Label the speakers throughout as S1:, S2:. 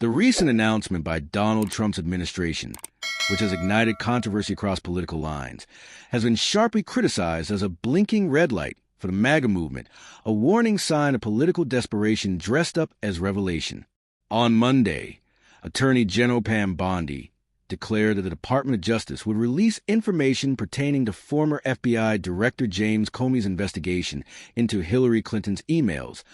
S1: The recent announcement by Donald Trump's administration, which has ignited controversy across political lines, has been sharply criticized as a blinking red light for the MAGA movement, a warning sign of political desperation dressed up as revelation. On Monday, Attorney General Pam Bondi declared that the Department of Justice would release information pertaining to former FBI Director James Comey's investigation into Hillary Clinton's emails,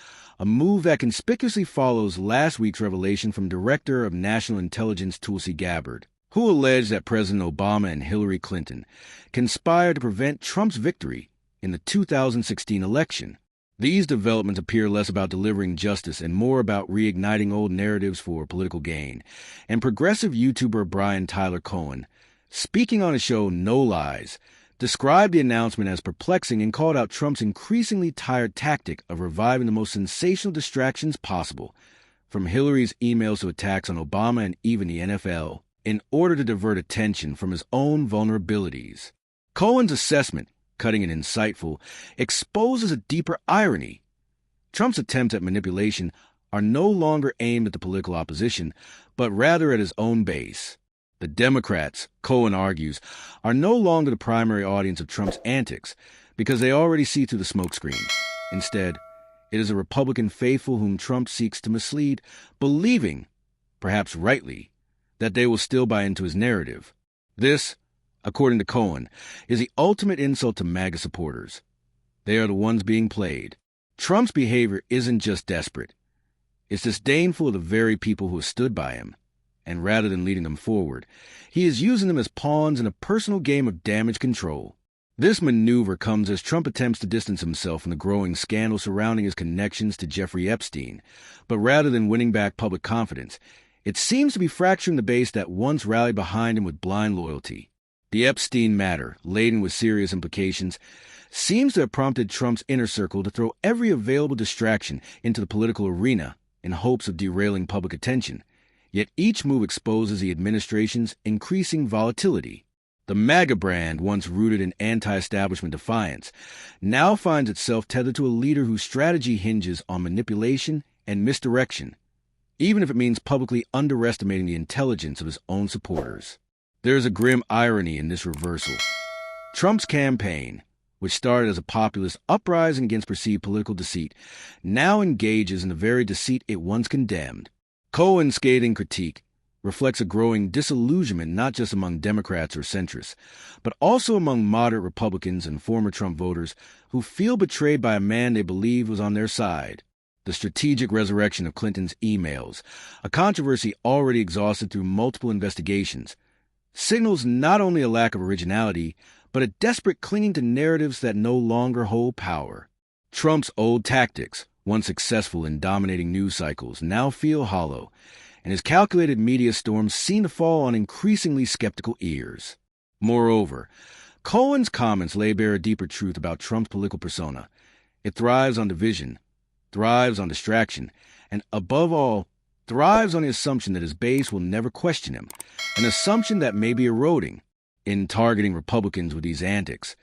S1: a move that conspicuously follows last week's revelation from Director of National Intelligence Tulsi Gabbard, who alleged that President Obama and Hillary Clinton conspired to prevent Trump's victory in the 2016 election. These developments appear less about delivering justice and more about reigniting old narratives for political gain. And progressive YouTuber Brian Tyler Cohen, speaking on his show No Lies, described the announcement as perplexing and called out Trump's increasingly tired tactic of reviving the most sensational distractions possible, from Hillary's emails to attacks on Obama and even the NFL, in order to divert attention from his own vulnerabilities. Cohen's assessment, cutting and insightful, exposes a deeper irony. Trump's attempts at manipulation are no longer aimed at the political opposition, but rather at his own base. The Democrats, Cohen argues, are no longer the primary audience of Trump's antics because they already see through the smokescreen. Instead, it is a Republican faithful whom Trump seeks to mislead, believing, perhaps rightly, that they will still buy into his narrative. This, according to Cohen, is the ultimate insult to MAGA supporters. They are the ones being played. Trump's behavior isn't just desperate. It's disdainful of the very people who have stood by him. And rather than leading them forward, he is using them as pawns in a personal game of damage control. This maneuver comes as Trump attempts to distance himself from the growing scandal surrounding his connections to Jeffrey Epstein. But rather than winning back public confidence, it seems to be fracturing the base that once rallied behind him with blind loyalty. The Epstein matter, laden with serious implications, seems to have prompted Trump's inner circle to throw every available distraction into the political arena in hopes of derailing public attention. Yet each move exposes the administration's increasing volatility. The MAGA brand, once rooted in anti-establishment defiance, now finds itself tethered to a leader whose strategy hinges on manipulation and misdirection, even if it means publicly underestimating the intelligence of his own supporters. There is a grim irony in this reversal. Trump's campaign, which started as a populist uprising against perceived political deceit, now engages in the very deceit it once condemned. Cohen's scathing critique reflects a growing disillusionment not just among Democrats or centrists, but also among moderate Republicans and former Trump voters who feel betrayed by a man they believe was on their side. The strategic resurrection of Clinton's emails, a controversy already exhausted through multiple investigations, signals not only a lack of originality, but a desperate clinging to narratives that no longer hold power. Trump's old tactics, once successful in dominating news cycles, now feel hollow, and his calculated media storms seem to fall on increasingly skeptical ears. Moreover, Cohen's comments lay bare a deeper truth about Trump's political persona. It thrives on division, thrives on distraction, and above all, thrives on the assumption that his base will never question him, an assumption that may be eroding. In targeting Republicans with these antics,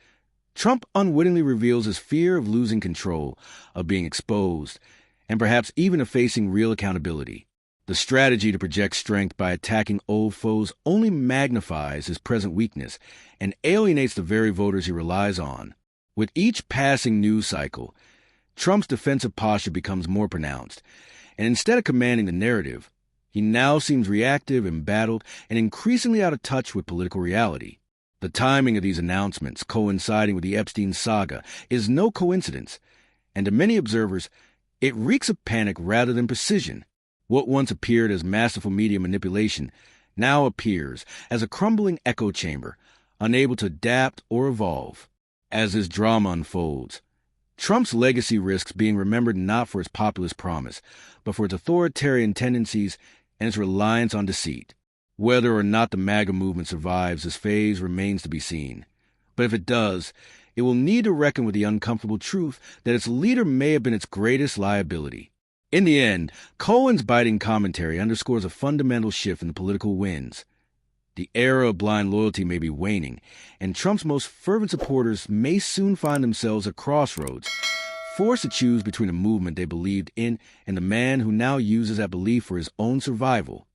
S1: Trump unwittingly reveals his fear of losing control, of being exposed, and perhaps even of facing real accountability. The strategy to project strength by attacking old foes only magnifies his present weakness and alienates the very voters he relies on. With each passing news cycle, Trump's defensive posture becomes more pronounced, and instead of commanding the narrative, he now seems reactive, embattled, and increasingly out of touch with political reality. The timing of these announcements, coinciding with the Epstein saga, is no coincidence, and to many observers, it reeks of panic rather than precision. What once appeared as masterful media manipulation now appears as a crumbling echo chamber, unable to adapt or evolve. As this drama unfolds, Trump's legacy risks being remembered not for its populist promise, but for its authoritarian tendencies and its reliance on deceit. Whether or not the MAGA movement survives this phase remains to be seen. But if it does, it will need to reckon with the uncomfortable truth that its leader may have been its greatest liability. In the end, Cohen's biting commentary underscores a fundamental shift in the political winds. The era of blind loyalty may be waning, and Trump's most fervent supporters may soon find themselves at crossroads, forced to choose between a movement they believed in and the man who now uses that belief for his own survival,